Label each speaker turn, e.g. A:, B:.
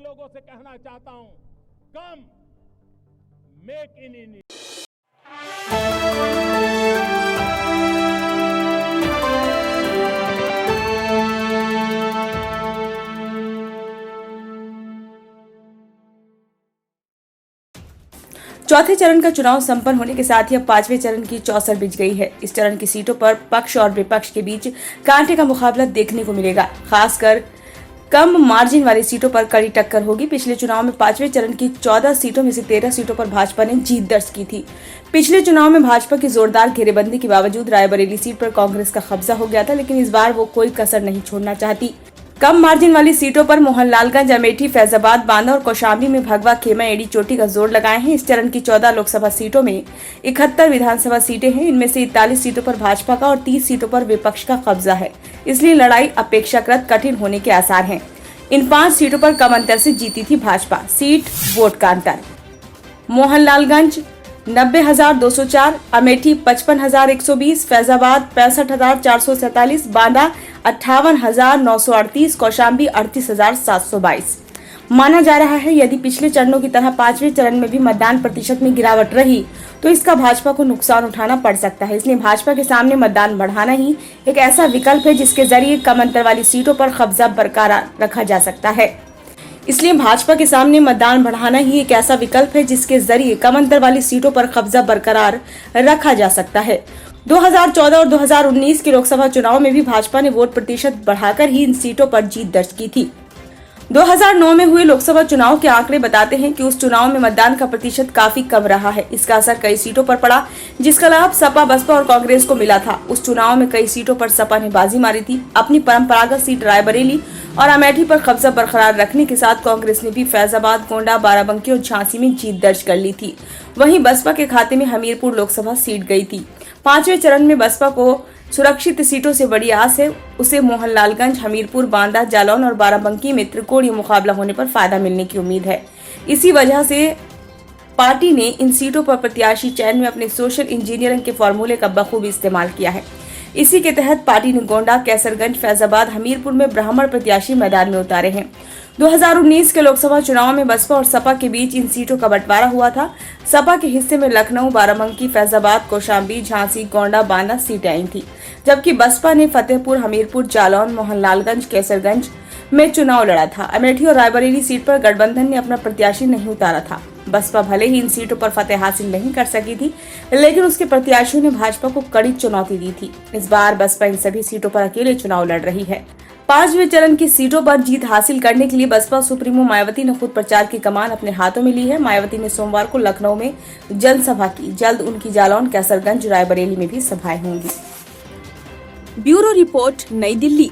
A: लोगों से कहना चाहता हूं, कम मेक इन इंडिया।
B: चौथे चरण का चुनाव संपन्न होने के साथ ही अब पांचवें चरण की चौसर बिछ गई है। इस चरण की सीटों पर पक्ष और विपक्ष के बीच कांटे का मुकाबला देखने को मिलेगा। खासकर कम मार्जिन वाली सीटों पर कड़ी टक्कर होगी। पिछले चुनाव में पांचवें चरण की 14 सीटों में से 13 सीटों पर भाजपा ने जीत दर्ज की थी। पिछले चुनाव में भाजपा की जोरदार घेरेबंदी के बावजूद रायबरेली सीट पर कांग्रेस का कब्जा हो गया था, लेकिन इस बार वो कोई कसर नहीं छोड़ना चाहती। कम मार्जिन वाली सीटों पर मोहनलालगंज, अमेठी, फैजाबाद, बांदा और कौशाम्बी में भगवा, खेमा, एड़ी चोटी का जोर लगाए हैं। इस चरण की 14 लोकसभा सीटों में 71 विधानसभा सीटें हैं। इनमें से 41 सीटों पर भाजपा का और 30 सीटों पर विपक्ष का कब्जा है, इसलिए लड़ाई अपेक्षाकृत कठिन होने के आसार हैं। इन 5 सीटों पर कम अंतर से जीती थी भाजपा। सीट वोट का अंतर: मोहनलालगंज 90,204, अमेठी 55,120, फैजाबाद 65,447, बांदा 58,938, कौशाम्बी 38,722। माना जा रहा है यदि पिछले चरणों की तरह पांचवें चरण में भी मतदान प्रतिशत में गिरावट रही तो इसका भाजपा को नुकसान उठाना पड़ सकता है। इसलिए भाजपा के सामने मतदान बढ़ाना ही एक ऐसा विकल्प है जिसके जरिए कम अंतर वाली सीटों पर कब्जा बरकरार रखा जा सकता है। 2014 और 2019 के लोकसभा चुनाव में भी भाजपा ने वोट प्रतिशत बढ़ाकर ही इन सीटों पर जीत दर्ज की थी। 2009 में हुए लोकसभा चुनाव के आंकड़े बताते हैं कि उस चुनाव में मतदान का प्रतिशत काफी कम रहा है। इसका असर कई सीटों पर पड़ा, जिसका लाभ सपा, बसपा और कांग्रेस को मिला था। उस चुनाव में कई सीटों पर सपा ने बाजी मारी थी। अपनी परंपरागत सीट रायबरेली और अमेठी पर कब्जा बरकरार रखने के साथ कांग्रेस ने भी फैजाबाद, गोंडा, बाराबंकी और झांसी में जीत दर्ज कर ली थी। वहीं बसपा के खाते में हमीरपुर लोकसभा सीट गई थी। पांचवें चरण में बसपा को सुरक्षित सीटों से बड़ी आस है। उसे मोहनलालगंज, हमीरपुर, बांदा, जालौन और बाराबंकी में त्रिकोणीय मुकाबला होने पर फायदा मिलने की उम्मीद है। इसी वजह से पार्टी ने इन सीटों पर प्रत्याशी चयन में अपने सोशल इंजीनियरिंग के फॉर्मूले का बखूबी इस्तेमाल किया है। इसी के तहत पार्टी ने गोंडा, कैसरगंज, फैजाबाद, हमीरपुर में ब्राह्मण प्रत्याशी मैदान में उतारे हैं। 2019 के लोकसभा चुनाव में बसपा और सपा के बीच इन सीटों का बंटवारा हुआ था। सपा के हिस्से में लखनऊ, बाराबंकी, फैजाबाद, कौशाम्बी, झांसी, गोंडा, बांदा सीटें आई थी, जबकि बसपा ने फतेहपुर, हमीरपुर, जालौन, मोहनलालगंज, कैसरगंज में चुनाव लड़ा था। अमेठी और रायबरेली सीट पर गठबंधन ने अपना प्रत्याशी नहीं उतारा था। बसपा भले ही इन सीटों पर फतेह हासिल नहीं कर सकी थी, लेकिन उसके प्रत्याशियों ने भाजपा को कड़ी चुनौती दी थी। इस बार बसपा इन सभी सीटों पर अकेले चुनाव लड़ रही है। पांचवें चरण की सीटों पर जीत हासिल करने के लिए बसपा सुप्रीमो मायावती ने खुद प्रचार की कमान अपने हाथों में ली है। मायावती ने सोमवार को लखनऊ में जनसभा की। जल्द उनकी जालौन, कैसरगंज, रायबरेली में भी सभाएं होंगी।
C: ब्यूरो रिपोर्ट, नई दिल्ली।